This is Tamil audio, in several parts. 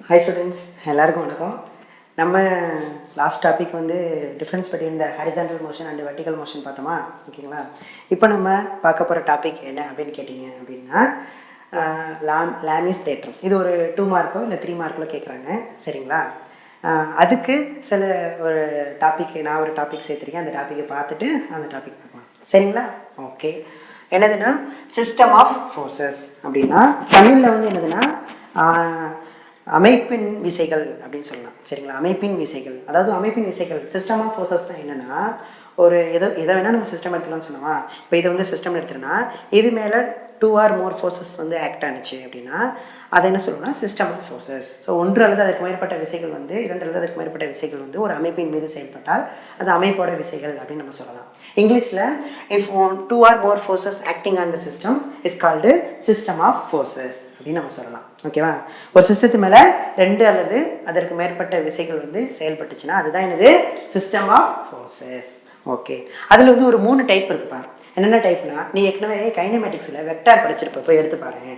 Hi students, எல்லாருக்கும் வணக்கம். நம்ம லாஸ்ட் டாபிக் வந்து difference between the horizontal motion and vertical motion பார்த்தோமா, ஓகேங்களா? இப்போ நம்ம பார்க்க போகிற டாபிக் என்ன அப்படின்னு கேட்டிங்க அப்படின்னா லாமிஸ் தேற்றம். இது ஒரு 2 மார்க்கோ இல்லை 3 மார்க்கோ கேட்குறாங்க, சரிங்களா? அதுக்கு சில ஒரு டாபிக் நான் ஒரு டாபிக் சேர்த்துருக்கேன். அந்த டாப்பிக்கை பார்த்துட்டு அந்த டாபிக் பார்க்கலாம், சரிங்களா? ஓகே. என்னதுன்னா சிஸ்டம் ஆஃப் ஃபோர்ஸஸ் அப்படின்னா தமிழில் வந்து என்னதுன்னா அமைப்பின் விசைகள் அப்படின்னு சொல்லலாம், சரிங்களா? அமைப்பின் விசைகள், அதாவது அமைப்பின் விசைகள் சிஸ்டம் ஆஃப் ஃபோர்ஸஸ் தான். என்னென்னா ஒரு எதை வேணால் நம்ம சிஸ்டம் எடுத்துக்கலாம்னு சொன்னோமா. இப்போ இதை வந்து சிஸ்டம் எடுத்துட்டோன்னா இது மேலே 2 or more ஃபோர்ஸஸ் வந்து ஆக்ட் ஆனிச்சு அப்படின்னா அதை என்ன சொல்லணும்னா சிஸ்டம் ஆஃப் ஃபோர்ஸஸ். ஸோ ஒன்று அல்லது அதுக்கு மேற்பட்ட விசைகள் வந்து 2 அல்லது அதுக்கு மேற்பட்ட விசைகள் வந்து ஒரு அமைப்பின் மீது செயல்பட்டால் அது அமைப்போட விசைகள் அப்படின்னு நம்ம சொல்லலாம். இங்கிலீஷில் if 2 or more forces acting on the system is called system of forces அப்படின்னு நம்ம சொல்லலாம், ஓகேவா? ஒரு சிஸ்டத்து மேலே 2 அல்லது அதற்கு மேற்பட்ட விசைகள் வந்து செயல்பட்டுச்சுன்னா அதுதான் என்னது சிஸ்டம் ஆஃப் ஃபோர்ஸஸ். ஓகே, அதில் வந்து ஒரு 3 டைப் இருக்குப்பா. என்னென்ன டைப்னா, நீ ஏற்கனவே கைனமேட்டிக்ஸில் வெக்டார் படிச்சிருப்ப, போய் எடுத்து பாருங்க.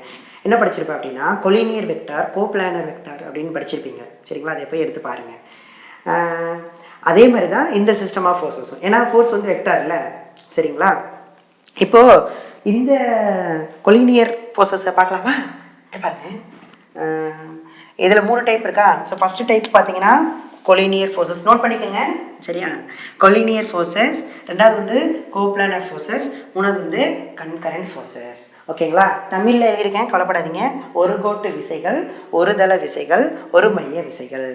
என்ன படிச்சிருப்ப அப்படின்னா கொலினியர் வெக்டார், கோப்ளானர் வெக்டார் அப்படின்னு படிச்சிருப்பீங்க, சரிங்களா? அதை போய் எடுத்து பாருங்க. அதே மாதிரி தான் இந்த சிஸ்டம் ஆஃப் ஃபோர்ஸஸும், ஏன்னா ஃபோர்ஸ் வந்து வெக்டார் இல்லை, சரிங்களா? இப்போது இந்த கொலினியர் ஃபோர்ஸஸை பார்க்கலாமா? பாருங்க, இதில் 3 டைப் இருக்கா. ஸோ ஃபஸ்ட்டு டைப் பார்த்தீங்கன்னா கொலினியர் ஃபோர்ஸஸ், நோட் பண்ணிக்கோங்க, சரியா? கொலினியர் ஃபோர்ஸஸ், ரெண்டாவது வந்து கோப்ளானர் ஃபோர்ஸஸ், மூணாவது வந்து கன்கரண்ட் ஃபோர்ஸஸ், ஓகேங்களா? தமிழில் எழுதியிருக்கேன், கவலைப்படாதீங்க. ஒரு கோட்டு விசைகள், ஒரு தள விசைகள், ஒரு மைய விசைகள்,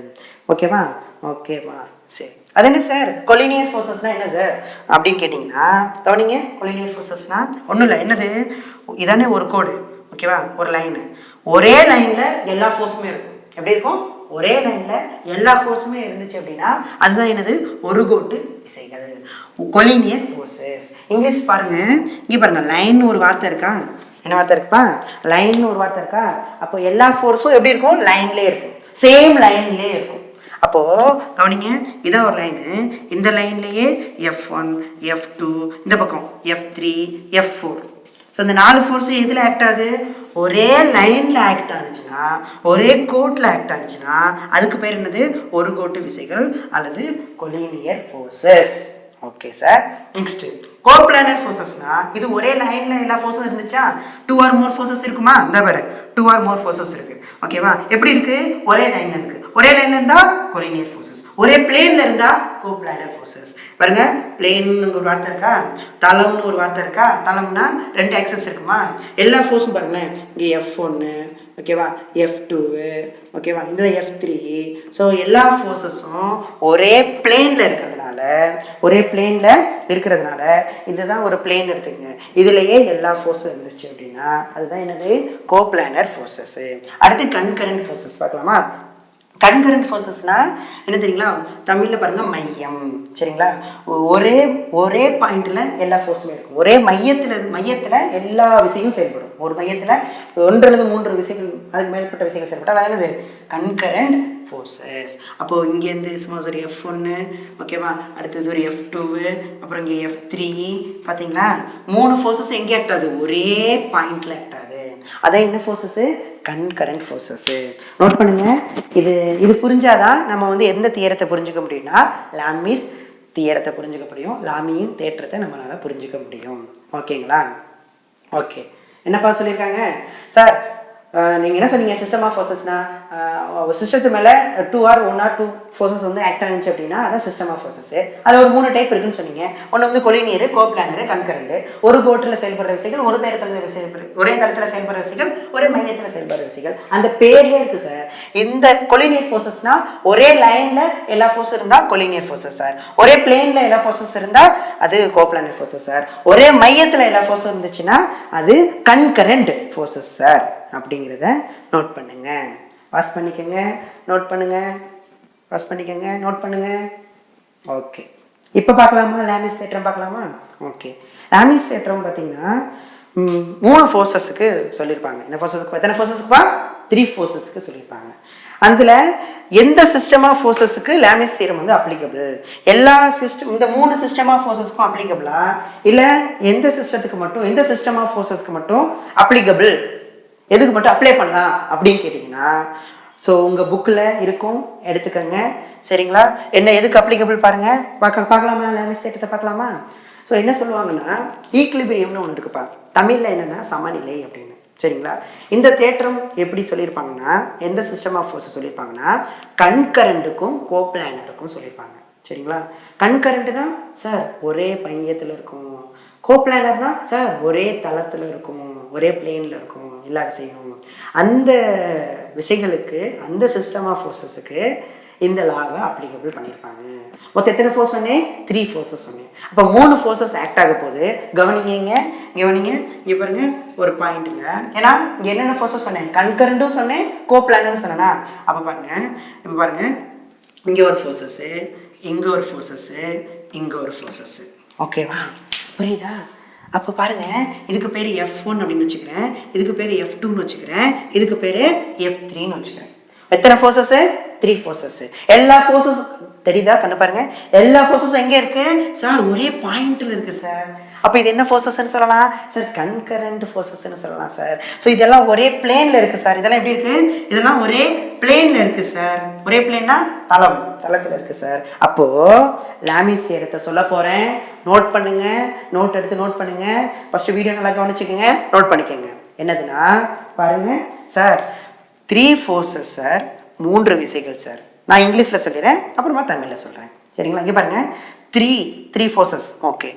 ஓகேவா? ஓகேவா, சரி. அது என்ன சார் கொலினியர் ஃபோர்ஸஸ்னால் என்ன சார் அப்படின்னு கேட்டிங்கன்னா, கவனிங்க. கொலினியர் ஃபோர்ஸஸ்னால் ஒன்றும் இல்லை, என்னது இதானே ஒரு கோடு, ஓகேவா? ஒரு லைனு, ஒரே லைனில் எல்லா ஃபோர்ஸுமே இருக்கும். எப்படி இருக்கும்? ஒரே லைனில் எல்லா ஃபோர்ஸுமே இருந்துச்சு அப்படின்னா அதுதான் என்னது ஒரு கோட்டு விசைகள், கொலினியர் ஃபோர்ஸஸ். இங்கிலீஷ் பாருங்க, இங்கே பாருங்க, லைன் ஒரு வார்த்தை இருக்கா? என்ன வார்த்தை இருக்குப்பா? லைன் ஒரு வார்த்தை இருக்கா? அப்போ எல்லா ஃபோர்ஸும் எப்படி இருக்கும்? லைன்லேயே இருக்கும், சேம் லைன்லேயே இருக்கும். அப்போது கவனிங்க, இதான் ஒரு லைனு, இந்த லைன்லேயே F1 F2, இந்த பக்கம் F3 F4. ஸோ இந்த 4 ஃபோர்ஸு எதில் ஆக்ட் ஆகுது? ஒரே லைனில் ஆக்ட் ஆனிச்சுன்னா, ஒரே கோட்டில் ஆக்ட் ஆனிச்சுன்னா அதுக்கு பேர் என்னது? ஒரு கோட்டு விசைகள் அல்லது collinear forces. Okay sir. Next coplanar ஃபோர்ஸஸ்னா, இது ஒரே லைனில் எல்லா ஃபோர்ஸும் இருந்துச்சா? 2 or more ஃபோர்ஸஸ் இருக்குமா? இந்த பாரு, 2 or more ஃபோர்ஸஸ் இருக்கு, ஓகேவா? எப்படி இருக்கு? ஒரே லைன்ல இருக்கு. ஒரே லைன்ல இருந்தா கொலினியர் ஃபோர்ஸஸ், ஒரே பிளேன்ல இருந்தா கோப்ளானர் ஃபோர்ஸஸ். பாருங்க, பிளேன்னு ஒரு வார்த்தை இருக்கா, தளம்னு ஒரு வார்த்தை இருக்கா? தளம்னா 2 ஆக்சஸ் இருக்குமா? எல்லா ஃபோர்ஸும் பாருங்களேன், இங்கே F1, ஓகேவா, F2, ஓகேவா, இந்த F3. ஸோ எல்லா ஃபோர்ஸஸும் ஒரே பிளேன்ல இருக்கிறதுனால இதுதான் ஒரு பிளேன் எடுத்துக்கங்க. இதுலயே எல்லா ஃபோர்ஸும் இருந்துச்சு அப்படின்னா அதுதான் என்னது? Coplanar forces. அடுத்து கன்கரண்ட் ஃபோர்ஸஸ் பார்க்கலாமா? கன்கரண்ட் ஃபோர்ஸஸ்னா என்ன தெரியுங்களா? தமிழில் பாருங்க, மையம், சரிங்களா? ஒரே பாயிண்ட்ல எல்லா ஃபோர்ஸுமே இருக்கும். ஒரே மையத்தில் எல்லா விசையும் செயல்படும். ஒரு மையத்தில் 1 அல்லது 3 விசைகள், அதுக்கு மேற்பட்ட விசைகள் செயல்பட்டால் அது என்னது? Concurrent forces. அப்போது இங்கேருந்து சும்மா ஒரு F1, ஓகேவா, அடுத்தது ஒரு F2, அப்புறம் இங்கே F3. பார்த்தீங்களா, 3 ஃபோர்ஸஸ் எங்கே ஆக்ட் ஆகுது? ஒரே பாயிண்ட்ல ஆக்ட் ஆகுது. அதான் என்ன ஃபோர்ஸஸ்? Concurrent forces. நோட் பண்ணுங்க. இது புரிஞ்சாதான் நம்ம வந்து எந்த தியரத்தை புரிஞ்சுக்க முடியும்னா லாமிஸ் தியரத்தை புரிஞ்சுக்க முடியும், லாமியின் தேற்றத்தை நம்மளால புரிஞ்சுக்க முடியும், ஓகேங்களா? ஓகே, என்னப்பா சொல்லியிருக்காங்க சார்? நீங்கள் என்ன சொன்னீங்க? சிஸ்டம் ஆஃப் ஃபோர்ஸஸ்னா சிஸ்டத்து மேலே 2 or 1 or 2 ஃபோர்ஸஸ் வந்து ஆக்ட் ஆனிச்சு அப்படின்னா அதான் சிஸ்டம் ஆஃப் ஃபோர்ஸஸ். அது ஒரு 3 டைப் இருக்குன்னு சொன்னீங்க. ஒன்று வந்து கொலினியர், கோப்ளானர், கன்கரண்ட். ஒரு கோட்டில் செயல்படுற விசைகள், ஒரே தளத்தில் செயல்படுற விசைகள், ஒரே மையத்தில் செயல்படுற விசைகள். அந்த பேர்லேயே இருக்குது சார். இந்த கொலினியர் ஃபோர்ஸஸ்னா ஒரே லைனில் எல்லா ஃபோர்ஸும் இருந்தால் கொலினியர் ஃபோர்ஸஸ் சார். ஒரே பிளேனில் எல்லா ஃபோர்ஸஸ் இருந்தால் அது கோப்ளானர் ஃபோர்ஸஸ் சார். ஒரே மையத்தில் எல்லா ஃபோர்ஸும் இருந்துச்சுன்னா அது கன்கரண்ட் ஃபோர்ஸஸ் சார். அப்படிங்கிறத நோட் பண்ணுங்க, பாஸ் பண்ணிக்கோங்க, நோட் பண்ணுங்க, பாஸ் பண்ணிக்கோங்க, நோட் பண்ணுங்க. ஓகே, இப்போ பார்க்கலாமா? லாமிஸ் தேற்றம் பார்க்கலாமா? ஓகே, லாமிஸ் தேற்றம் பார்த்தீங்கன்னா 3 ஃபோர்ஸஸுக்கு சொல்லியிருப்பாங்க. என்ன ஃபோர்ஸஸுக்கு? எத்தனை ஃபோர்ஸஸுக்குப்பா? 3 ஃபோர்ஸஸுக்கு சொல்லியிருப்பாங்க. அதில் எந்த சிஸ்டம் ஆஃப் ஃபோர்ஸஸுக்கு லாமிஸ் தியரம் வந்து அப்ளிகபிள்? எல்லா சிஸ்டம், இந்த 3 சிஸ்டம் ஆஃப் ஃபோர்ஸஸ்க்கும் அப்ளிகபிளா, இல்லை எந்த சிஸ்டத்துக்கு மட்டும், எந்த சிஸ்டம் ஆஃப் ஃபோர்ஸஸ்க்கு மட்டும் அப்ளிகபிள், எதுக்கு மட்டும் அப்ளை பண்ணலாம் அப்படின்னு கேட்டிங்கன்னா ஸோ உங்கள் புக்கில் இருக்கும், எடுத்துக்கோங்க. சரிங்களா? என்ன எதுக்கு அப்ளிகபிள் பாருங்கள், பார்க்கலாமா? லாமிஸ் தேற்றத்தை பார்க்கலாமா? ஸோ என்ன சொல்லுவாங்கன்னா, ஈக்லிபிரியம்னு ஒன்று இருக்குப்பா. தமிழில் என்னென்னா சமநிலை அப்படின்னு. சரிங்களா? இந்த தேற்றம் எப்படி சொல்லியிருப்பாங்கன்னா, எந்த சிஸ்டம் ஆஃப் ஃபோர்ஸை சொல்லியிருப்பாங்கன்னா, கன்கரண்ட்டுக்கும் கோப்ளானருக்கும் சொல்லியிருப்பாங்க. சரிங்களா? கன்கரண்ட்னா சார் ஒரே பையத்தில் இருக்கும், கோப்ளானர்னா சார் ஒரே தளத்தில் இருக்கும், ஒரே பிளேனில் இருக்கும் எல்லா விஷயமும். அந்த விசைகளுக்கு, அந்த சிஸ்டம் ஆஃப் ஃபோர்ஸஸுக்கு இந்த லாவை அப்ளிகபிள் பண்ணியிருப்பாங்க. மொத்தம் எத்தனை ஃபோர்ஸ் சொன்னேன்? 3 ஃபோர்ஸஸ் சொன்னேன். அப்போ 3 ஃபோர்ஸஸ் ஆக்ட் ஆக போகுது. கவனிங்க, இங்கே பாருங்க ஒரு பாயிண்ட்ல. ஏன்னா இங்கே என்னென்ன ஃபோர்ஸஸ் சொன்னேன்? கன்கரண்ட்டும் சொன்னேன், கோப்ளானரும் சொன்னேன்னா. அப்போ பாருங்க, இப்போ பாருங்க, இங்கே ஒரு ஃபோர்ஸஸ்ஸு, இங்கே ஒரு ஃபோர்ஸஸ்ஸு, இங்கே ஒரு ஃபோர்ஸஸ்ஸு. ஓகேவா? புரியுதா? அப்போ பாருங்க, இதுக்கு பேர் F1 அப்படின்னு வச்சுக்கிறேன், இதுக்கு பேர் F2ன்னு வச்சுக்கிறேன், இதுக்கு பேர் F3ன்னு வச்சுக்கிறேன். எத்தனை ஃபோர்ஸஸ்? 3 ஃபோர்ஸஸ். எல்லா ஃபோர்ஸஸ் தெரியுதா? கண்ணு பாருங்க, எல்லா ஃபோர்ஸஸும் எங்கே இருக்கு சார்? ஒரே பாயிண்ட்ல இருக்கு சார். அப்போ இது என்ன ஃபோர்ஸஸ்ன்னு சொல்லலாம் சார்? கன்கரண்ட் ஃபோர்ஸஸ்ன்னு சொல்லலாம் சார். ஸோ இதெல்லாம் ஒரே பிளேன்ல இருக்கு சார். இதெல்லாம் எப்படி இருக்கு? இதெல்லாம் ஒரே பிளேன்ல இருக்கு சார். ஒரே பிளேன்னா தளத்துல இருக்கு சார். அப்போ லாமிஸ் தியரத்தை சொல்ல போறேன். நோட் பண்ணுங்க, நோட் எடுத்து நோட் பண்ணுங்க. ஃபர்ஸ்ட் வீடியோ நல்லா கவனிச்சுக்கோங்க, நோட் பண்ணிக்கோங்க. என்னதுன்னா பாருங்க சார், 3 ஃபோர்ஸஸ் சார், 3 விசைகள் சார். நான் இங்கிலீஷில் சொல்லிடுறேன், அப்புறமா தமிழில் சொல்கிறேன். சரிங்களா? இங்கே பாருங்க, 3 ஃபோர்ஸஸ். ஓகே,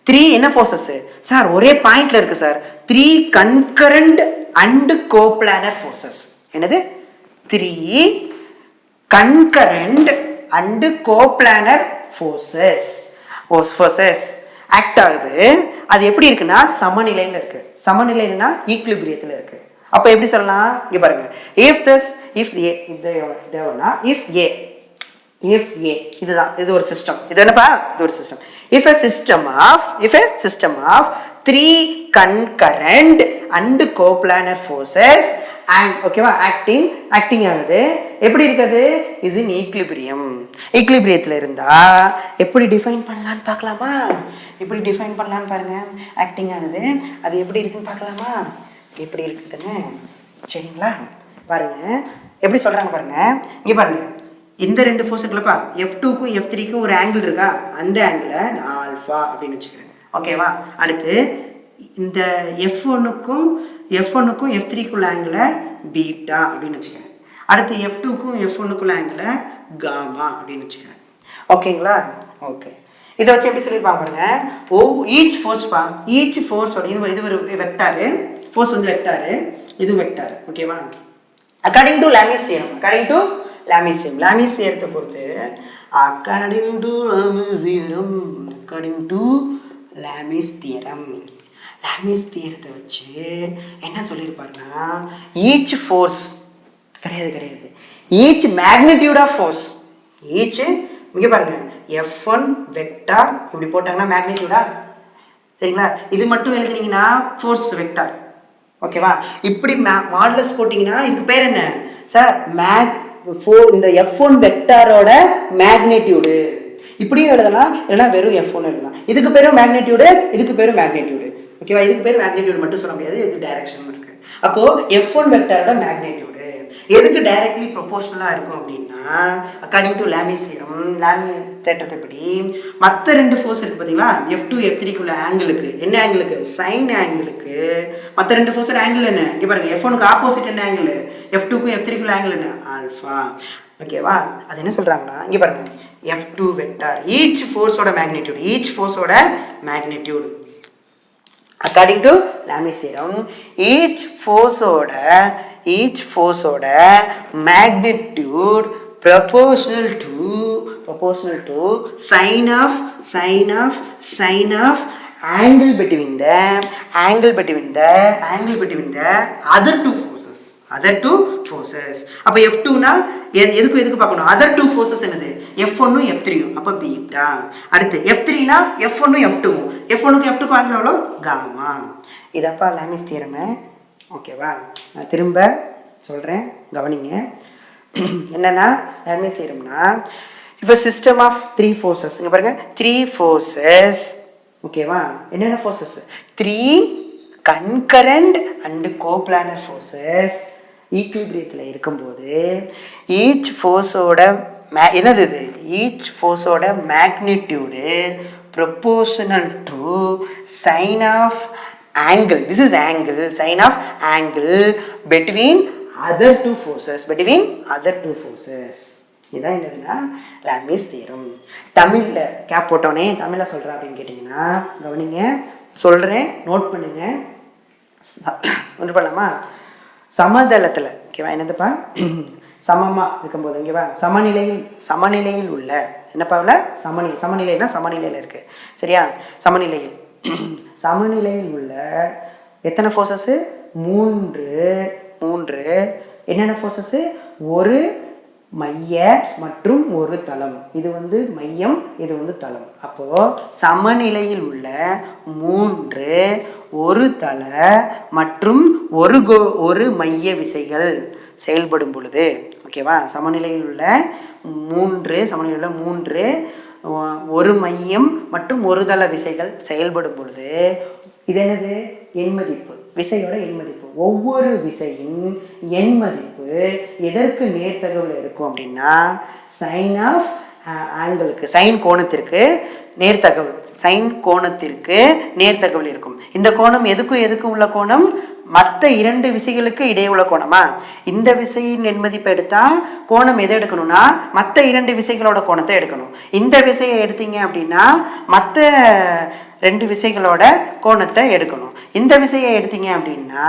3 என்ன ஃபோர்ஸஸ் சார்? ஒரே பாயிண்ட்ல இருக்கு sir. 3 concurrent and coplanar forces. என்னது? 3 concurrent and coplanar forces act ஆகுது. அது எப்படி இருக்குன்னா சமநிலையில் இருக்கு. சமநிலைன்னா ஈக்லிபிரியத்தில் இருக்கு. அப்போ எப்படி சொல்லலாம்? இங்க பாருங்க, if A இதுதான், இது ஒரு சிஸ்டம். இது என்னப்பா? இது ஒரு system. if a system of 3 concurrent and coplanar forces and ஓகேவா ஆக்டிங் ஆகுது. எப்படி இருக்குது? is in equilibrium. ஈக்லிபிரியத்தில் இருந்தா எப்படி டிஃபைன் பண்ணலான்னு பார்க்கலாமா? எப்படி டிஃபைன் பண்ணலான்னு பாருங்க. ஆக்டிங் ஆகுது, அது எப்படி இருக்குன்னு பார்க்கலாமா? எப்படி இருக்குதுன்னு. சரிங்களா? பாருங்க எப்படி சொல்றாங்க பாருங்க. இங்க பாருங்க, இந்த 2 ஃபோர்ஸ் இருக்குல்லப்பா, F2க்கும் F3க்கும் ஒரு ஆங்கிள் இருக்கா? அந்த ஆங்கிளை ஆல்ஃபா அப்படின்னு வச்சுக்கிறேன். ஓகேவா? அடுத்து இந்த F1க்கும் F3க்குள்ள ஆங்கிளை பீட்டா அப்படின்னு வச்சுக்கிறேன். அடுத்து F2க்கும் F1க்குள்ள ஆங்கிளை காமா அப்படின்னு வச்சுக்கிறேன். ஓகேங்களா? ஓகே, இதை வச்சு எப்படி சொல்லியிருப்பாங்க பாருங்க. ஈச் ஃபோர்ஸோட இது ஒரு வெக்டாரு, ஃபோர்ஸ் வந்து வெக்டாரு, இது வெக்டார். ஓகேவா? According to Lami's theorem, Lami's தியரத்தை பொறுத்து அக்கார்டிங் டு லாமிஸ் தியரத்தை வச்சு என்ன சொல்லியிருப்பாருன்னா, ஈச் ஃபோர்ஸ் கிடையாது, ஈச் மேக்னிடியூட் ஆஃப் ஃபோர்ஸ், இங்கே பாருங்க, F1 வெக்டார் இப்படி போட்டாங்கன்னா மேக்னிடியூடா? சரிங்களா? இது மட்டும் எழுதுனீங்கன்னா ஃபோர்ஸ் வெக்டார். ஓகேவா? இப்படி மாடுலஸ் போட்டிங்கன்னா இதுக்கு பேர் என்ன சார்? இந்த F1 வெக்டாரோட மேக்னிடியூடு. இப்படியும் எழுதலாம், இல்லைன்னா வெறும் F1 எழுதலாம். இதுக்கு பேரும் மேக்னிடியூடு, இதுக்கு பேரும் மேக்னிடியூடு. ஓகேவா? இதுக்கு பேர் மேக்னிடியூடு மட்டும் சொல்ல முடியாது, இதுக்கு டைரக்ஷன் இருக்கு. அப்போ F1 வெக்டாரோட மேக்னிடியூடு எதுக்கு டைரக்ட்லி ப்ரொபோஷனலாக இருக்கும் அப்படின்னா, அக்கார்டிங் டு லாமிஸ் தேற்றத்தைப்படி மற்ற 2 ஃபோர்ஸ் இருக்கு பார்த்தீங்களா? F2 F3க்குள்ள ஆங்கிளுக்கு என்ன ஆங்கிளுக்கு? சைன் ஆங்கிளுக்கு. மற்ற 2 ஃபோர்ஸோட ஆங்கிள் என்ன? இங்கே பாருங்க, F1க்கு ஆப்போசிட் என்ன ஆங்கிள்? F2க்கும் F3க்குள்ள ஆங்கிள் என்ன? ஆல்ஃபா. ஓகேவா? அது என்ன சொல்றாங்கன்னா, இங்கே பாருங்க, F2 வெக்டார் ஈச் ஃபோர்ஸோட magnitude according to Lami's theorem, each ஃபோர்ஸோட magnitude proportional to sin of angle between the other two forces. அப்ப F2னா எதுக்கு பார்க்கணும்? other two forces என்னது? F1ம் F3யும். அப்ப பீட்டா. அடுத்து F3னா F1ம் F2ம். F1க்கு F2க்கு ஆங்கிள் எவ்வளோ? காமா. இதப்பா லாமிஸ் தியரம். ஓகேவா? நான் திரும்ப சொல்றேன், கவனிங்க. என்னன்னா லாமிஸ் தியரம்னா, இப்போ சிஸ்டம் ஆஃப் 3 ஃபோர்ஸஸ், இங்க பாருங்க, 3 ஃபோர்ஸஸ். ஓகேவா? என்னென்ன forces? 3 concurrent and coplanar forces ஈக்குலிபிரியத்தில் இருக்கும்போது ஈச் ஃபோர்ஸோட என்னது இது, ஈச் ஃபோர்ஸோட magnitude proportional to sine of angle, this is angle, sign of angle between other two forces, இதான் என்னதுன்னா லாமிஸ் தியரம். தமிழில் கேப் போட்டோன்னே தமிழில் சொல்கிறேன் அப்படின்னு கேட்டிங்கன்னா கவனிங்க, சொல்கிறேன், நோட் பண்ணுங்க. ஒன்று பண்ணலாமா? சமதளத்தில் ஓகேவா, என்னதுப்பா சமமாக இருக்கும்போது ஓகேவா, சமநிலையில் உள்ள என்னப்பாவில் சமநிலைனா சமநிலையில் இருக்குது சரியா, சமநிலையில் உள்ள எத்தனை ஃபோர்ஸஸ்? மூன்று என்னென்ன ஃபோர்ஸஸ்? ஒரு மைய மற்றும் ஒரு தளம். இது வந்து மையம், இது வந்து தளம். அப்போ சமநிலையில் உள்ள ஒரு தள மற்றும் ஒரு மைய விசைகள் செயல்படும் பொழுது ஓகேவா, சமநிலையில் உள்ள மூன்று ஒரு மையம் மற்றும் ஒரு தள விசைகள் செயல்படும் பொழுது இது என்னது? எண் மதிப்பு, விசையோட எண் மதிப்பு. ஒவ்வொரு விசையின் எண் மதிப்பு எதற்கு நேர்த்தகவில் இருக்கும் அப்படின்னா சைன் ஆஃப் ஆங்கிளுக்கு, சைன் கோணத்திற்கு நேர்த்தகவில் இருக்கும். இந்த கோணம் எதுக்கும் உள்ள கோணம்? மற்ற இரண்டு விசைகளுக்கு இடையே உள்ள கோணமா? இந்த விசையின் எண்மதிப்பை எடுத்தா கோணம் எதை எடுக்கணும்னா மற்ற இரண்டு விசைகளோட கோணத்தை எடுக்கணும். இந்த விசையை எடுத்தீங்க அப்படின்னா மற்ற ரெண்டு விசைகளோட கோணத்தை எடுக்கணும். இந்த விசையை எடுத்தீங்க அப்படின்னா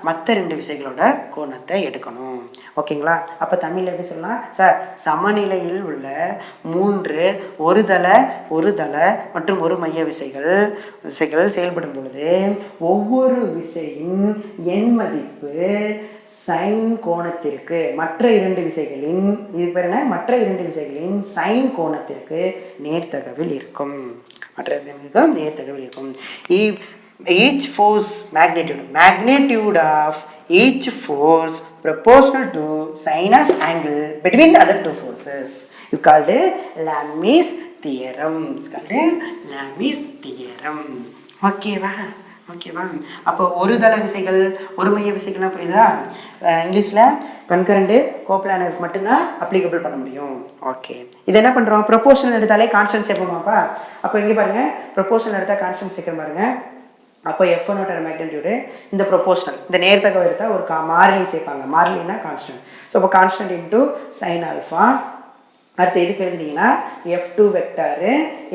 மற்ற ரெண்டு விசைகளோட கோணத்தை எடுக்கணும். ஓகேங்களா? அப்போ தமிழில் எப்படி சொல்லலாம் சார்? சமநிலையில் உள்ள ஒரு தள மற்றும் ஒரு மைய விசைகள் செயல்படும் பொழுது ஒவ்வொரு விசையின் எண் மதிப்பு சைன் கோணத்திற்கு மற்ற இரண்டு விசைகளின் சைன் கோணத்திற்கு நேர்த்தகவில் இருக்கும். Each force magnitude of each force proportional to sine of angle between the other two forces is called Lami's theorem. ஓகேவா? அப்போ ஒரு தள விசைகள் ஒரு மைய விசைகள்லாம் புரியுதா? இங்கிலீஷில் கன்கரண்ட் கோப்ளானர் மட்டும்தான் அப்ளிகபிள் பண்ண முடியும். ஓகே, இது என்ன பண்ணுறோம்? ப்ரொபோஷனல் எடுத்தாலே கான்ஸ்டன்ட் சேர்ப்போமாப்பா? அப்போ இங்கே பாருங்கள், ப்ரொபோஷனல் எடுத்தால் கான்ஸ்டன்ட் சேர்க்குற பாருங்க. அப்போ F1 மேக்னிடியூடு இந்த ப்ரொபோஷனல் இந்த நேர்த்தகவு எடுத்தால் ஒரு மாறிலி சேர்ப்பாங்க. மாறிலினா கான்ஸ்டன்ட். ஸோ அப்போ கான்ஸ்டன்ட் இன்டூ சைன் ஆல்ஃபா. அடுத்து எதுக்கு எழுதுனீங்கன்னா F2 vector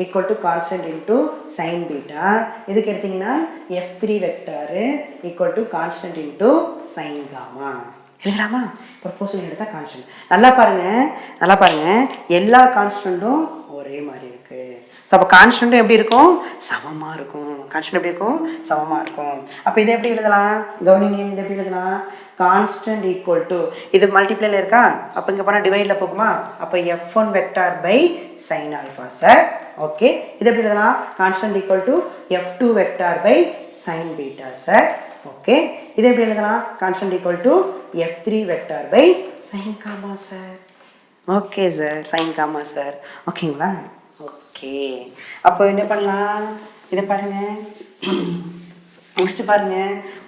equal to constant into sine beta. இதுக்கு எடுத்தீங்கன்னா F3 vector equal to constant into sine gamma. எழுதலாமா? ப்ரொபோஷனல் எடுத்தால் கான்ஸ்டன்ட். நல்லா பாருங்க, எல்லா கான்ஸ்டன்ட்டும் ஒரே மாதிரி இருக்கு. ஸோ அப்போ கான்ஸ்டன்ட்டும் எப்படி இருக்கும்? சமமாக இருக்கும். அப்போ இதை எப்படி எழுதலாம்? கவனிங்க, இதை எப்படி எழுதலாம்? கான்ஸ்டன்ட் ஈக்குவல் டு இது மல்டிப்ளைல இருக்கா? அப்போ இங்கே போனால் டிவைடில் போகுமா? அப்போ F1 vector by sine alpha sir. Okay, இது எப்படி எழுதலாம்? Constant equal to F2 vector by sine beta sir. Okay, இது எப்படி எழுதலாம்? Constant equal to F3 vector by sine gamma sir. Okay sir, sine gamma sir. ஓகேங்களா? ஓகே, அப்போ என்ன பண்ணலாம்? இதை பாருங்க, நெக்ஸ்ட் பாருங்க,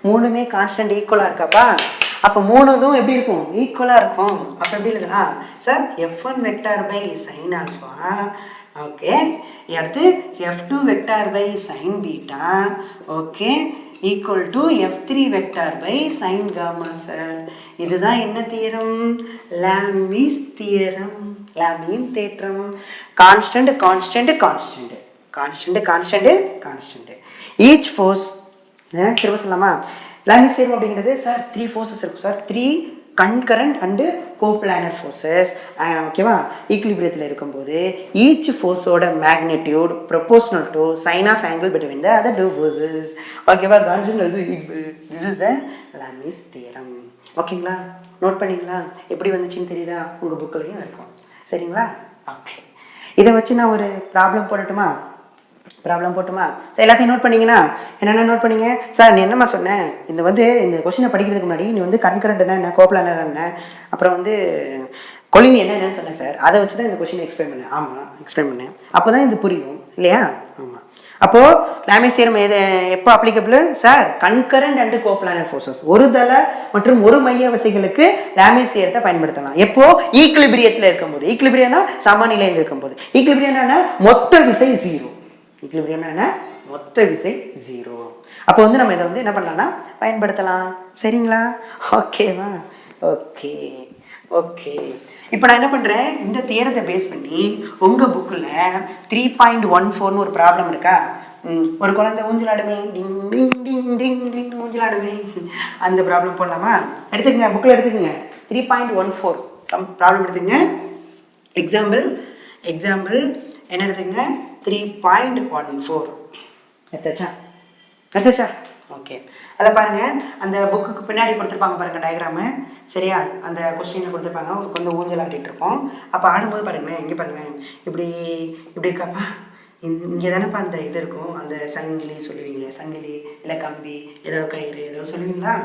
மூணுமே கான்ஸ்டன்ட் ஈக்குவலாக இருக்காப்பா. அப்போ மூணுதும் எப்படி இருக்கும்? ஈக்குவலாக இருக்கும். அப்போ எப்படி எழுதலாம் sir? F1 vector by sine alpha. Okay, அடுத்து F2 vector by sine beta. Okay, equal to F3 vector by sine gamma sir. இதுதான் என்ன தியரம்? Lami's theorem. லாமியின் தேற்றம். கான்ஸ்டன்ட் ஈச் ஃபோர்ஸ் திரும்ப சொல்லலாமா? லாமிஸ் தியரம் அப்படிங்கிறது சார் 3 ஃபோர்ஸஸ் இருக்கும் sir. 3 concurrent and coplanar forces ஓகேவா, ஈக்குலிபிரியத்தில் இருக்கும்போது ஈச் ஃபோர்ஸோட magnitude proportional to sine of angle between the other two forces. ஓகேவா, constant also equal. This is the Lami's theorem. ஓகேங்களா? நோட் பண்ணிங்களா? எப்படி வந்துச்சுன்னு தெரியுதா? உங்கள் புக்கிலையும் இருக்கும். சரிங்களா? ஓகே, இதை வச்சு நான் ஒரு ப்ராப்ளம் போட்டுமா? சார் எல்லாத்தையும் நோட் பண்ணிங்கன்னா என்னென்ன நோட் பண்ணிங்க சார்? நீ என்னம்மா சொன்னேன்? இந்த கொஸ்டினை படிக்கிறதுக்கு முன்னாடி நீ கன்கரண்ட்னா என்ன, கோப்ளானர் என்ன, அப்புறம் கொலினி என்னன்னு சொன்னேன் சார். அதை வச்சு தான் இந்த கொஸ்டினை எக்ஸ்பிளைன் பண்ணேன். ஆமாம், எக்ஸ்பிளைன் பண்ணேன். அப்போ தான் இது புரியும் இல்லையா? ஆமாம். அப்போ லாமிஸ் தியரம் எப்போ applicable sir? Concurrent and coplanar forces, ஒரு தள மற்றும் ஒரு மைய விசைகளுக்கு லாமிஸ் தியரத்தை பயன்படுத்தலாம். எப்போ? ஈக்லிபிரியத்தில் இருக்கும்போது. ஈக்லிபிரியம்னா சமநிலையில் இருக்கும்போது. ஈக்லிபிரியம்னா மொத்த விசை 0. ஈக்லிபிரியம்னா மொத்த விசை 0. அப்போ வந்து நம்ம இதை வந்து என்ன பண்ணலாம்னா பயன்படுத்தலாம். சரிங்களா? ஓகேவா? Okay okay. இப்போ நான் என்ன பண்ணுறேன், இந்த தியரத்தை பேஸ் பண்ணி உங்கள் புக்கில் 3.14 ஒரு ப்ராப்ளம் இருக்கா? ஒரு குழந்தை ஊஞ்சலாடுமே, டிங் டிங் டிங் டிங் டிங் ஊஞ்சலாடுமே, அந்த ப்ராப்ளம் போடலாமா? எடுத்துக்கங்க, புக்கில் எடுத்துக்கங்க. 3.14 சம் ப்ராப்ளம் எடுத்துங்க. எக்ஸாம்பிள் என்ன எடுத்துங்க? 3.14 எடுத்தாச்சா? ஓகே. அதில் பாருங்கள், அந்த புக்குக்கு பின்னாடி கொடுத்துருப்பாங்க பாருங்கள் டயக்ராமு. சரியா? அந்த கொஸ்டினில் கொடுத்துருப்பாங்க, ஒரு கொஞ்சம் ஊஞ்சல் ஆடிட்டு இருக்கோம். அப்போ ஆடும்போது பாருங்களேன், இங்கே பாருங்களேன், இப்படி இருக்காப்பா, இங்கே தானேப்பா அந்த இது இருக்கும், அந்த சங்கிலி சொல்லுவீங்களே, சங்கிலி இல்லை கம்பி ஏதோ கயிறு ஏதோ சொல்லுவீங்களா?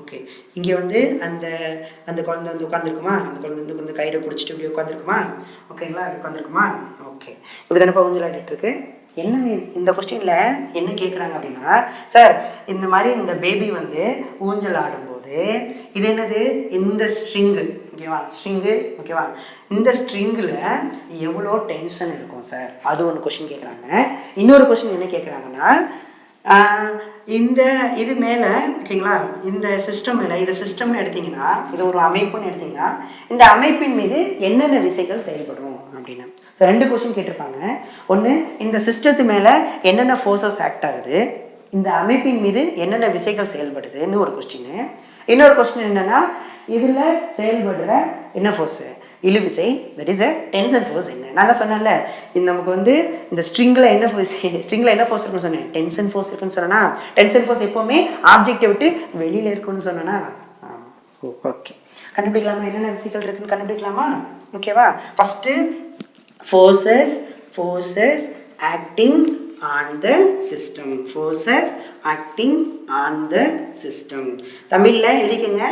ஓகே. இங்கே வந்து அந்த அந்த குழந்தை வந்து உட்காந்துருக்குமா? அந்த குழந்தை வந்து கொஞ்சம் கயிறை பிடிச்சிட்டு இப்படி உட்காந்துருக்குமா? ஓகேங்களா? அப்படி உட்காந்துருக்குமா? ஓகே. இப்படி தானேப்பா ஊஞ்சல் ஆடிட்டு இருக்கு. என்ன இந்த கொஸ்டின்ல என்ன கேட்குறாங்க அப்படின்னா, சார் இந்த மாதிரி இந்த பேபி வந்து ஊஞ்சல் ஆடும்போது இது என்னது? இந்த ஸ்ட்ரிங்கு, ஓகேவா? ஸ்ட்ரிங்கு, ஓகேவா? இந்த ஸ்ட்ரிங்கில் எவ்வளோ டென்ஷன் இருக்கும் சார்? அது ஒன்று கொஸ்டின் கேட்குறாங்க. இன்னொரு கொஸ்டின் என்ன கேட்குறாங்கன்னா, இந்த இது மேலே, ஓகேங்களா, இந்த சிஸ்டம் மேலே, இது சிஸ்டம்னு எடுத்திங்கன்னா, இது ஒரு அமைப்புன்னு எடுத்திங்கன்னா, இந்த அமைப்பின் மீது என்னென்ன விசைகள் செயல்படும் அப்படின்னு. ஸோ 2 கொஸ்டின் கேட்டிருப்பாங்க. ஒன்று, இந்த சிஸ்டத்து மேலே என்னென்ன ஃபோர்ஸஸ் ஆக்ட் ஆகுது, இந்த அமைப்பின் மீது என்னென்ன விசைகள் செயல்படுதுன்னு ஒரு கொஸ்டின். இன்னொரு கொஸ்டின் என்னென்னா, இதில் செயல்படுற என்ன ஃபோர்ஸு? இழுவிசை, தட் இஸ் டென்ஷன் ஃபோர்ஸ் என்ன? நான் தான் சொன்னேன்ல, நமக்கு வந்து இந்த ஸ்ட்ரிங்கில் என்ன ஃபோர்ஸ் இருக்குன்னு சொன்னேன், டென்ஷன் ஃபோர்ஸ் இருக்குன்னு சொன்னேன்னா, டென்ஷன் ஃபோர்ஸ் எப்போவுமே ஆப்ஜெக்டை விட்டு வெளியில் இருக்குன்னு சொன்னேன்னா, ஓகே. கண்டுபிடிக்கலாமா? என்னென்ன விசைகள் இருக்குன்னு கண்டுபிடிக்கலாமா? ஓகேவா? First forces acting on the system. Forces acting on the system. தமிழ்ல எழுதிக்கங்க,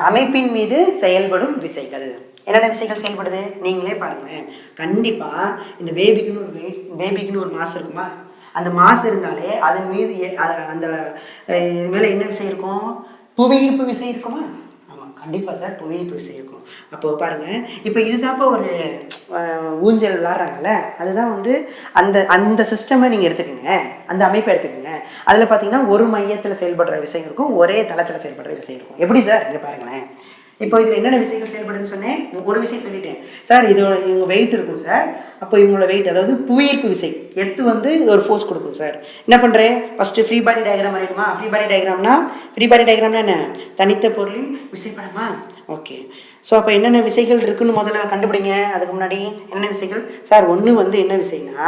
அமைப்பின் மீது செயல்படும் விசைகள். என்னென்ன விசைகள் செயல்படுது நீங்களே பாருங்களேன். கண்டிப்பா இந்த பேபிக்குன்னு ஒரு மாஸ் இருக்குமா? அந்த மாஸ் இருந்தாலே அதன் மீது அந்த இது மேல என்ன விசை இருக்கும்? புவியீர்ப்பு விசை இருக்குமா? கண்டிப்பாக சார், புவியீர்ப்பு விசை இருக்கும். அப்போ பாருங்கள், இப்போ இதுதான்ப்போ ஒரு ஊஞ்சல் விளாட்றாங்கல்ல, அதுதான் வந்து அந்த சிஸ்டமை நீங்கள் எடுத்துக்கோங்க, அந்த அமைப்பை எடுத்துக்கோங்க. அதில் பார்த்தீங்கன்னா ஒரு மையத்தில் செயல்படுற விசை இருக்கும், ஒரே தளத்தில் செயல்படுற விசை இருக்கும். எப்படி சார்? இங்கே பாருங்களேன், இப்போ இதில் என்னென்ன விசைகள் செயல்படுதுன்னு சொன்னேன். ஒரு விசை சொல்லிட்டேன் சார், இவங்க வெயிட் இருக்கும் சார். அப்போ இவங்களோட வெயிட், அதாவது புவியீர்ப்பு விசை எடுத்து வந்து இது ஒரு ஃபோர்ஸ் கொடுக்கும் சார். என்ன பண்ணுறேன், ஃபஸ்ட்டு ஃப்ரீ பாடி டயக்ராம் வரையணுமா? ஃப்ரீ பாடி டயக்ராம்னா என்ன? தனித்த பொருளின் விசைப்படமா? ஓகே. ஸோ அப்போ என்னென்ன விசைகள் இருக்குன்னு முதல்ல கண்டுபிடிங்க. அதுக்கு முன்னாடி என்னென்ன விசைகள் சார்? ஒன்று வந்து என்ன விசைனா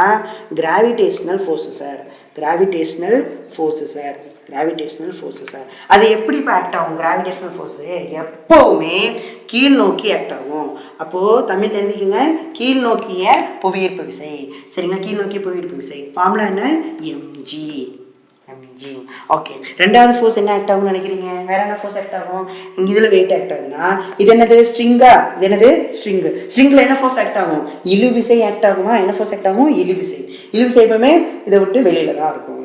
gravitational force sir. Gravitational force sir. அது எப்படி இப்போ ஆக்ட் ஆகும்? கிராவிடேஷனல் ஃபோர்ஸு எப்போவுமே கீழ் நோக்கி ஆக்ட் ஆகும். அப்போது தமிழ் தெரிஞ்சுக்கோங்க, கீழ் நோக்கிய புவியீர்ப்பு விசை. சரிங்களா? கீழ் நோக்கிய புவியீர்ப்பு விசை ஃபார்முலா என்ன? mg. ஓகே. ரெண்டாவது ஃபோர்ஸ் என்ன ஆக்ட் ஆகும்னு நினைக்கிறீங்க? வேற என்ன ஃபோர்ஸ் ஆக்ட் ஆகும்? இங்கே இதில் வெயிட் ஆக்ட் ஆகுதுன்னா இது என்னது? ஸ்ட்ரிங்கா? இது என்னது? ஸ்ட்ரிங்கில் என்ன ஃபோர்ஸ் ஆக்ட் ஆகும்? இழுவிசை ஆக்ட் ஆகுமா? என்ன ஃபோர்ஸ் ஆக்ட் ஆகும்? இழுவிசை எப்பவுமே இதை விட்டு வெளியில தான் இருக்கும்.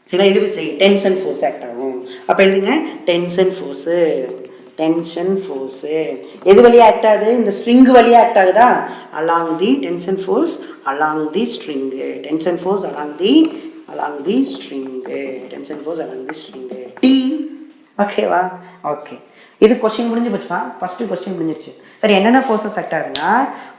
சரிங்களா? இழுவிசை டென்ஷன் ஃபோர்ஸ் ஆக்ட் ஆகும். அப்போ எழுதுங்க, டென்ஷன் ஃபோர்ஸு எது வழியாக ஆக்ட் ஆகுது? இந்த ஸ்ட்ரிங் வழியாக ஆக்ட் ஆகுதா? Along the tension force along the string. Tension force along the string. T. ஓகேவா? ஓகே. இது கொஸ்டின் முடிஞ்சு போச்சுப்பா. ஃபஸ்ட்டு கொஸ்டின் முடிஞ்சிருச்சு. சரி, என்னென்ன ஃபோர்ஸஸ் ஆக்ட் ஆகுதுன்னா,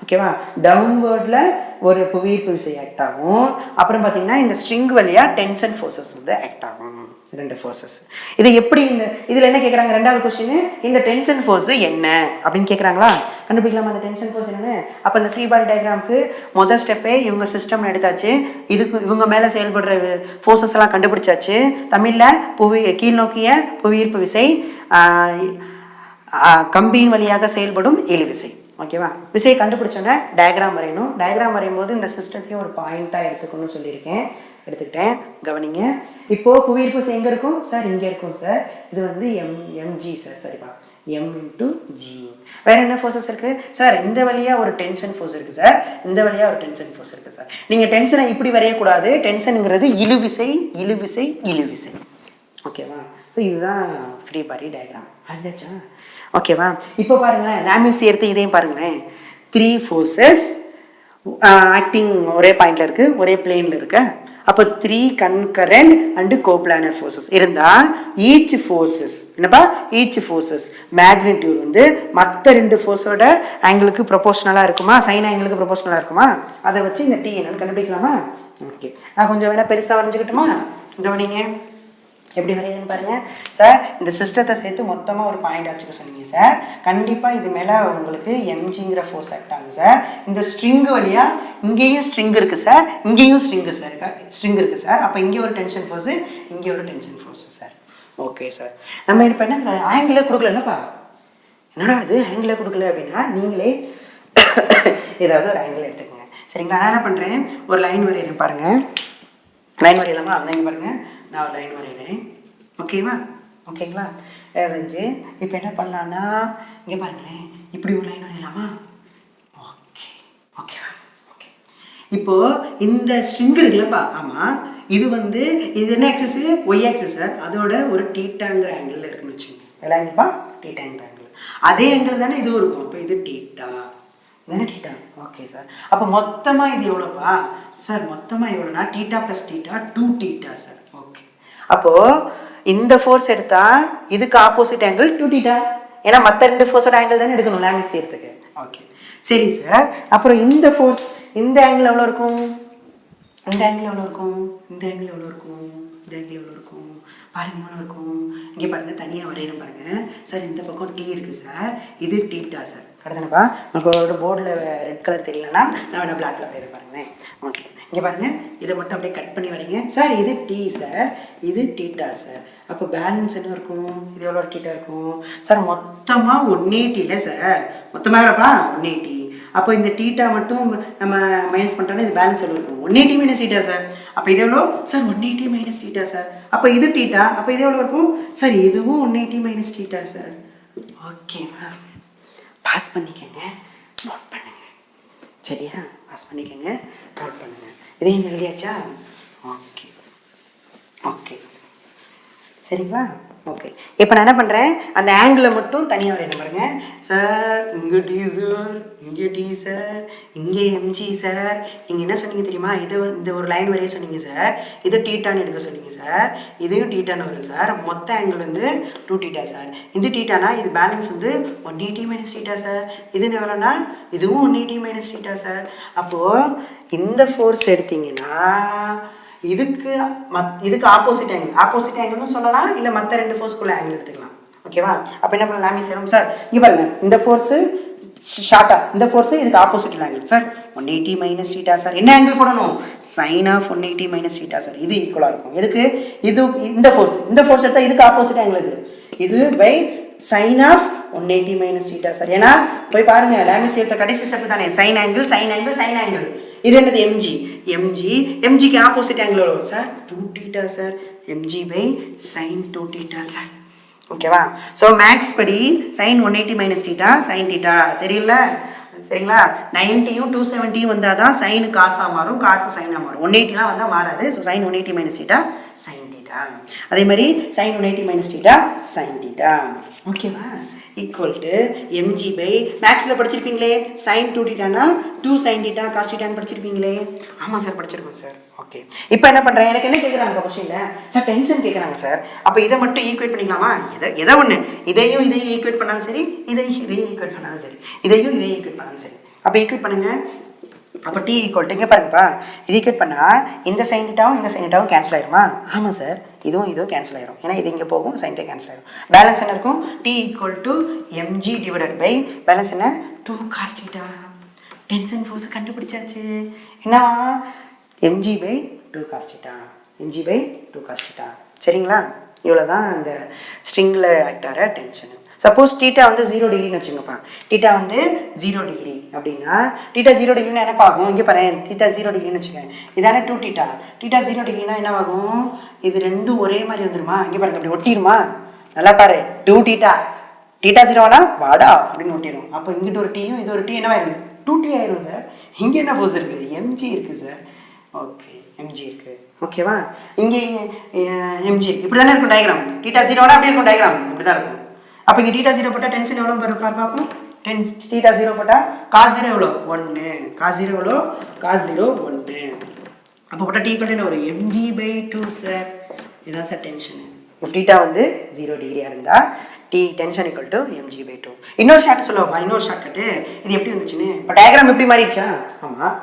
ஓகேவா, டவுன்வேர்டில் ஒரு புவியீர்ப்பு விசை ஆக்ட் ஆகும். அப்புறம் பார்த்தீங்கன்னா இந்த ஸ்ட்ரிங் வழியாக டென்ஷன் ஃபோர்ஸஸ் வந்து ஆக்ட் ஆகும். 2 ஃபோர்ஸஸ். இது எப்படி இதில் என்ன கேட்குறாங்க? ரெண்டாவது கொஸ்டின், இந்த டென்ஷன் ஃபோர்ஸ் என்ன அப்படின்னு கேட்குறாங்களா? கண்டுபிடிக்கலாமா அந்த டென்ஷன் ஃபோர்ஸ் என்னன்னு? அப்போ இந்த ஃப்ரீ பாடி டயக்ராமுக்கு முதல் ஸ்டெப்பே இவங்க சிஸ்டம் எடுத்தாச்சு. இவங்க மேலே செயல்படுற ஃபோர்ஸஸ் எல்லாம் கண்டுபிடிச்சாச்சு. தமிழில் கீழ் நோக்கிய புவியீர்ப்பு விசை, கம்பியின் வழியாக செயல்படும் இழுவிசை. ஓகேவா? விசையை கண்டுபிடிச்சோன்னே டயக்ராம் வரையணும். டயக்ராம் வரையும் போது இந்த சிஸ்டத்தையும் ஒரு பாயிண்ட்டாக எடுத்துக்கணும்னு சொல்லியிருக்கேன். எடுத்துக்கிட்டேன், கவனிங்க. இப்போது புவியீர்ப்பு விசை எங்கே இருக்கும் சார்? இங்கே இருக்கும் சார். இது வந்து mg சார். சரிப்பா, m × g. வேற என்ன ஃபோர்ஸஸ் இருக்கு சார்? இந்த வழியா ஒரு டென்ஷன் ஃபோர்ஸ் இருக்கு சார், இந்த வழியா ஒரு டென்ஷன் ஃபோர்ஸ் இருக்கு சார். நீங்க டென்ஷனை இப்படி வரையக்கூடாது. டென்ஷனுங்கிறது இழுவிசை இழுவிசை இழுவிசை. ஓகேவா? ஸோ இதுதான் ஃப்ரீ பாடி டயக்ராம். அதாச்சா? ஓகேவா? இப்போ பாருங்களேன், லாமிஸ் எடுத்து இதையும் பாருங்களேன். 3 ஃபோர்ஸஸ் ஆக்டிங் ஒரே பாயிண்ட்ல இருக்கு, ஒரே பிளேன்ல இருக்கு. அப்போ 3 கன்கரண்ட் அண்ட் கோப்ளானர் ஃபோர்ஸஸ் இருந்தால் ஈச் ஃபோர்ஸஸ் என்னப்பா, ஈச் ஃபோர்ஸஸ் மேக்னிடியூட் வந்து மற்ற 2 ஃபோர்ஸோட ஆங்கிளுக்கு ப்ரொபோஷனலாக இருக்குமா, சைன் ஆங்கிளுக்கு ப்ரொபோஷனலாக இருக்குமா, அதை வச்சு இந்த டி என்னன்னு கண்டுபிடிக்கலாமா? ஓகே, நான் கொஞ்சம் வேணா பெருசாக வரைஞ்சிக்கிட்டுமா? கவனிங்க எப்படி வரையுதுன்னு பாருங்க சார். இந்த சிஸ்டத்தை சேர்த்து மொத்தமாக ஒரு பாயிண்ட் வச்சுக்க சொன்னீங்க சார். கண்டிப்பாக இது மேலே உங்களுக்கு எம்ஜிங்கிற ஃபோர்ஸ் ஆக்ட் ஆகும் சார். இந்த ஸ்ட்ரிங் வழியா இங்கேயும் ஸ்ட்ரிங் இருக்கு சார், இங்கேயும் ஸ்ட்ரிங் இருக்கு சார். அப்போ இங்கே ஒரு டென்ஷன் ஃபோர்ஸு, இங்கே ஒரு tension force sir. Okay sir, நம்ம இப்போ என்ன ஆங்கிளே கொடுக்கலன்னப்பா, என்னடா அது ஆங்கிளே கொடுக்கல அப்படின்னா நீங்களே ஏதாவது ஒரு ஆங்கிள் எடுத்துக்கோங்க சரிங்களா. நான் என்ன பண்ணுறேன், ஒரு லைன் வரையிறேன் பாருங்க. லைன் வரையலாமா? அங்கே பாருங்க, நான் ஒரு லைன் வரைகிறேன். ஓகேவா? ஓகேங்களா? வரைஞ்சி இப்போ என்ன பண்ணலான்னா இங்கே பாருங்களேன், இப்படி ஒரு லைன் வரையலாமா? ஓகே, ஓகேவா? ஓகே, இப்போ இந்த ஸ்ட்ரிங் இருக்குல்லப்பா, ஆமாம், இது வந்து இது என்ன ஆக்சிஸ்? Y axis sir. அதோட ஒரு டீட்டாங்கிற ஆங்கிள் இருக்குன்னு வச்சுக்கோங்க. எவ்வளோ ஆங்கிள்ப்பா? டீட்டாங்கிற ஆங்கிள். அதே ஆங்கிள் தானே இதுவும் இருக்கும். அப்போ இது டீட்டா தானே, டீட்டா. Okay sir. அப்போ மொத்தமாக இது எவ்வளோப்பா சார்? மொத்தமாக எவ்வளோனா theta plus theta 2 theta sir. Okay, அப்போது இந்த ஃபோர்ஸ் எடுத்தால் இதுக்கு ஆப்போசிட் ஆங்கிள் 2 டீட்டா. ஏன்னா மற்ற 2 ஃபோர்ஸோட ஆங்கிள் தானே எடுக்கணும் லாமிஸ் செய்யறதுக்கு. ஓகே சரி சார். அப்புறம் இந்த ஃபோர்ஸ், இந்த ஆங்கிள் எவ்வளோ இருக்கும்? இந்த ஆங்கிள் எவ்வளோ இருக்கும்? இந்த ஆங்கிள் எவ்வளோ இருக்கும்? இந்த ஆங்கிள் எவ்வளோ இருக்கும்? பாருங்க எவ்வளோ இருக்கும். இங்கே பாருங்க, தனியாக வரையணும் பாருங்க சார். இந்த பக்கம் டி இருக்குது சார், இது டீட்டா சார். கரெக்டானப்பா? உங்களுக்கு போர்டில் ரெட் கலர் தெரியலன்னா நான் வேணா பிளாக்ல வரையிறேன் பாருங்களேன். ஓகே, இங்கே பாருங்க, இதை மட்டும் அப்படியே கட் பண்ணி வரீங்க சார். இது டி சார், இது டீட்டா சார். அப்போ பேலன்ஸ் என்ன இருக்கும்? இது எவ்வளோ டீட்டா இருக்கும் சார்? மொத்தமாக 180 இல்லை சார், மொத்தமாக எவ்வளோப்பா? 180. அப்போ இந்த டீட்டா மட்டும் நம்ம மைனஸ் பண்ணிட்டோன்னா இது பேலன்ஸ் எவ்வளோ இருக்கும்? 180 மைனஸ் டீட்டா சார். அப்போ இது எவ்வளோ சார்? 180 minus theta sir. அப்போ இது டீட்டா, அப்போ இது எவ்வளோ இருக்கும் சார்? இதுவும் 180 மைனஸ் டீட்டா சார். ஓகேவா? பாஸ் பண்ணிக்கங்க, நோட் பண்ணுங்க. சரியா? பாஸ் பண்ணிக்கங்க, நோட் பண்ணுங்க. இதையும் எழுதியாச்சா? ஓகே ஓகே சரிங்களா? ஓகே, இப்போ நான் என்ன பண்ணுறேன், அந்த ஆங்கிளை மட்டும் தனியாக வரையணும் பாருங்க சார். இங்கே டி சார், இங்கே டி சார், இங்கே எம்ஜி சார். நீங்கள் என்ன சொன்னீங்க தெரியுமா? இந்த ஒரு லைன் வரைய சொன்னீங்க சார். இதை டீட்டான்னு எடுக்க சொன்னீங்க சார். இதையும் டீட்டான்னு வரும் சார். மொத்த ஆங்கிள் வந்து 2 டீட்டா சார். இது டீட்டானா இது பேலன்ஸ் வந்து 180 மைனஸ் டீட்டா சார். இது எவ்வளோனா இதுவும் 180 மைனஸ் டீட்டா சார். அப்போது இந்த ஃபோர்ஸ் எடுத்தீங்கன்னா இதுக்கு ஆப்போசிட் ஆங்கிள்னு சொல்லலாம், இல்லை மற்ற 2 ஃபோர்ஸ்க்குள்ள ஆங்கிள் எடுத்துக்கலாம். ஓகேவா? அப்போ என்ன பண்ணலாம் லாமிஸ் செய்யணும் சார். இங்கே பாருங்க, இந்த ஃபோர்ஸு ஷார்ட்டா, இந்த ஃபோர்ஸு இதுக்கு opposite angle sir. 180 minus theta sir. என்ன ஆங்கிள் போடணும்? Sine of 180 minus theta sir. இது ஈக்குவலாக இருக்கும். எதுக்கு? இது இந்த ஃபோர்ஸ் எடுத்தால் இதுக்கு ஆப்போசிட் ஆங்கிள் இது by sine of 180 minus theta sir. ஏன்னா போய் பாருங்க, லாமிஸ் எடுத்த கடைசி ஸ்டெப் தானே, sine angle sine angle sine angle. இது என்னது? எம்ஜிக்கு ஆப்போசிட் ஆங்கிள் வரும் sir 2 theta sir. MG by sine 2 theta sir. ஓகேவா? ஸோ மேக்ஸ் படி sine 180 minus theta sine theta தெரியல சரிங்களா? 90யும் 270யும் வந்தால் தான் சைனு காசாக மாறும், காசு சைனாக மாறும். 180லாம் வந்தால் மாறாது. So sine 180 minus theta sine theta. அதே மாதிரி sine 180 minus theta sine theta. ஓகேவா? ஈக்குவல் டு எம்ஜி பை மேக்ஸில் படிச்சிருப்பீங்களே, சைன் 2 டீட்டானா 2 சைன் டீட்டா காஸ் டீட்டான்னு படிச்சிருப்பீங்களே. ஆமாம் சார், படிச்சிருக்கோம் சார். ஓகே, இப்போ என்ன பண்ணுறேன், எனக்கு என்ன கேட்குறாங்க கொஸ்டினில் சார்? டென்ஷன் கேட்குறாங்க சார். அப்போ இதை மட்டும் ஈக்குவேட் பண்ணிக்கலாமா? எதை ஒன்று, இதையும் ஈக்குவேட் பண்ணாலும் சரி, இதையும் ஈக்குவேட் பண்ணாலும் சரி, இதையும் ஈக்குவேட் பண்ணாலும் சரி. அப்போ ஈக்குவேட் பண்ணுங்க. அப்போ டி ஈக்குவல் டு இங்கே பாருங்கப்பா, இது ஈக்குவேட் பண்ணால் இந்த சைன் டீட்டாவும் இந்த சைன் டீட்டாவும் கேன்சல் ஆயிருமா? ஆமாம் சார், இதுவும் கேன்சல் ஆயிரும். ஏன்னா இது இங்கே போகும், சைன் டீட்டா கேன்சல் ஆயிரும். பேலன்ஸ் என்ன இருக்கும்? T equal to MG divided by balance என்ன? 2 காஸ் டீட்டா. டென்ஷன் ஃபோர்ஸ் கண்டுபிடிச்சாச்சு. என்ன? MG by 2 cos theta, MG by 2 cos theta. சரிங்களா? இவ்வளோ தான் இந்த ஸ்ட்ரிங்கில் ஆக்ட் ஆகிற டென்ஷனு. சப்போஸ் டீட்டா வந்து 0 டிகிரின்னு வச்சுங்கப்பா. டீட்டா வந்து 0 டிகிரி அப்படின்னா, டீட்டா 0 டிகிரினா என்ன ஆகும்? இங்கே பாரு, டீட்டா 0 டிகிரின்னு வச்சுக்கேன். இதானே 2 டீட்டா. டீட்டா 0 டிகிரினா என்ன ஆகும்? இது ரெண்டும் ஒரே மாதிரி வந்துருமா? இங்கே பாருங்க, அப்படி ஒட்டிடுமா? நல்லா பாரு, 2 டீட்டா டீட்டா 0 வாடா அப்படின்னு ஒட்டிடும். அப்போ இங்கிட்ட ஒரு டீயும் இது ஒரு டீ என்ன ஆயிடும் 2t ஆயிடும் சார். இங்கே என்ன ஃபோர்ஸ் இருக்குது mg இருக்குது சார். ஓகே mg இருக்குது ஓகேவா. இங்கே mg இருக்குது. இப்படி தானே இருக்கும் டயக்ராம். டீட்டா 0 அப்படி இருக்கும் டயக்ராம் இப்படி தான் இருக்கும். அப்போ இங்கே டீட்டா 0 போட்டால் டென்ஷன் எவ்வளோ பார்ப்போம். டீட்டா 0 போட்டால் காஸ் 0 எவ்வளோ 1, காஸ் 0 எவ்வளோ காஸ் 0 1. அப்போ போட்டால் டீ கொண்டு ஒரு mg/2 சார். இதுதான் சார் டென்ஷனு. இப்போ டீட்டா வந்து 0 டிகிரியாக இருந்தால் T tension equal to mg/2. இன்னொரு ஷார்ட் சொல்லுவாப்பா, இன்னொரு ஷார்ட் கட்டு. இது எப்படி வந்துச்சுன்னு இப்போ டயக்ராம் எப்படி மாறிடுச்சா. ஆமாம்,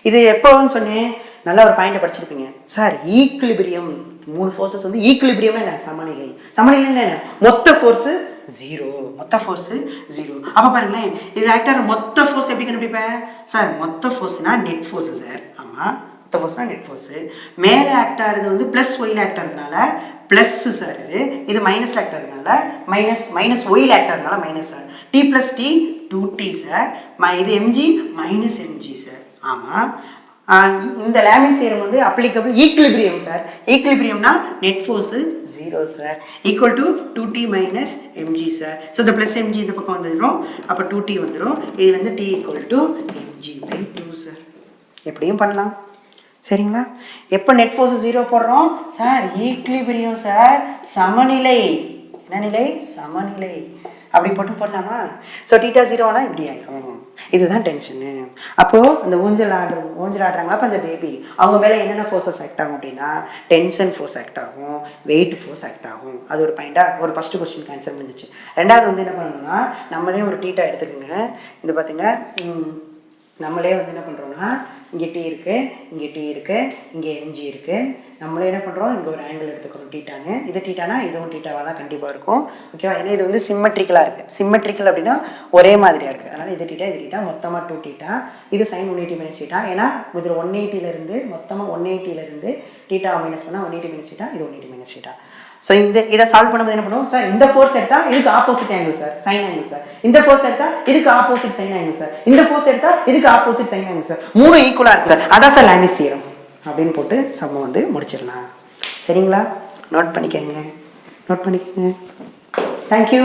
இது எப்போன்னு சொன்னேன், நல்லா ஒரு பாயிண்டை படிச்சிருப்பீங்க சார். ஈக்குலிபிரியம் 3 ஃபோர்ஸஸ் வந்து ஈக்குலிபிரியம்னா என்ன சமநிலை. சமநிலைன்னா என்ன மொத்த ஃபோர்ஸு 0, மொத்த ஃபோர்ஸு 0. அப்போ பாருங்களேன், இது ஆக்டர் மொத்த ஃபோர்ஸ் எப்படி கண்டுபிடிப்பேன் சார். மொத்த ஃபோர்ஸ்னா நெட் ஃபோர்ஸு சார். ஆமாம், மொத்த ஃபோர்ஸ்னா நெட் ஃபோர்ஸு. மேலே ஆக்டாகிறது வந்து ப்ளஸ் ஒயில் ஆக்டர்னால ப்ளஸ் சார். இது மைனஸ் ஆக்டர்னால மைனஸ் ஒயில் ஆக்டர்னால minus sir. T plus T 2t sir. இது mg மைனஸ் mg சார். ஆமாம், இந்த லாமிஸ் தியரம் வந்து அப்ளிகபிள் ஈக்குலிபிரியம் சார். ஈக்குலிபிரியம்னா net force 0 sir. Equal to 2t minus mg sir. So இந்த ப்ளஸ் mg இந்த பக்கம் வந்துடும். அப்போ 2t வந்துடும். இது வந்து t equal to mg/2 sir. எப்படியும் பண்ணலாம் சரிங்களா. எப்போ நெட் ஃபோர்ஸ் 0 போடுறோம் சார். Equilibrium sir. சமநிலை. என்ன நிலை சமநிலை. அப்படி போட்டு போடலாமா. ஸோ டீட்டா 0 இப்படி ஆயிடும். இதுதான் டென்ஷனு. அப்போது அந்த ஊஞ்சல் ஆடுறாங்களா அப்போ அந்த பேபி அவங்க மேலே என்னென்ன ஃபோர்ஸஸ் ஆக்ட் ஆகும் அப்படின்னா டென்ஷன் ஃபோர்ஸ் ஆக்ட் ஆகும், வெயிட் ஃபோர்ஸ் ஆக்ட் ஆகும். அது ஒரு பாயிண்டாக ஒரு ஃபஸ்ட்டு கொஸ்டின் ஆன்சர் முடிஞ்சிச்சு. ரெண்டாவது வந்து என்ன பண்ணணும்னா நம்மளே ஒரு டீட்டா எடுத்துக்கோங்க. இது பார்த்தீங்கன்னா நம்மளே வந்து என்ன பண்ணுறோம்னா இங்கே டி இருக்குது, இங்கே டி இருக்குது, இங்கே mg இருக்குது. நம்மளே என்ன பண்ணுறோம் இங்கே ஒரு ஆங்கிள் எடுத்துக்கிறோம் டீட்டான்னு. இது டீட்டானா இதுவும் டீட்டாவாக தான் கண்டிப்பாக இருக்கும் ஓகேவா. ஏன்னா இது வந்து சிம்மெட்ரிக்கலாக இருக்குது. சிம்மெட்ரிக்கல் அப்படின்னா ஒரே மாதிரியாக இருக்குது. அதனால் இது டீட்டா மொத்தமாக 2 டீட்டா. இது சைன் 180 மைனஸ் டீட்டா. ஏன்னா இதில் 180லேருந்து மொத்தமாக 180லேருந்து டீட்டா மைனஸ் பண்ணால் 180 மைனஸ் டீட்டா, இது 180 மைனஸ் டீட்டா. ஸோ இதை சால்வ் பண்ணும்போது என்ன பண்ணுவோம் சார். இந்த ஃபோர்ஸ் எடுத்தால் இதுக்கு opposite angle sir, sine angle sir. இந்த ஃபோர்ஸ் எடுத்தால் இதுக்கு ஆப்போசிட் சைன் ஆங்கிள் சார். இந்த ஃபோர்ஸ் எடுத்தால் இதுக்கு ஆப்போசிட் சைன் ஆங்கிள் சார். 3 ஈக்குவலாக இருக்குது சார். அதான் சார் லாமிஸ் தியரம் அப்படின்னு போட்டு சம்ம வந்து முடிச்சிடலாம் சரிங்களா. நோட் பண்ணிக்கோங்க. தேங்க்யூ.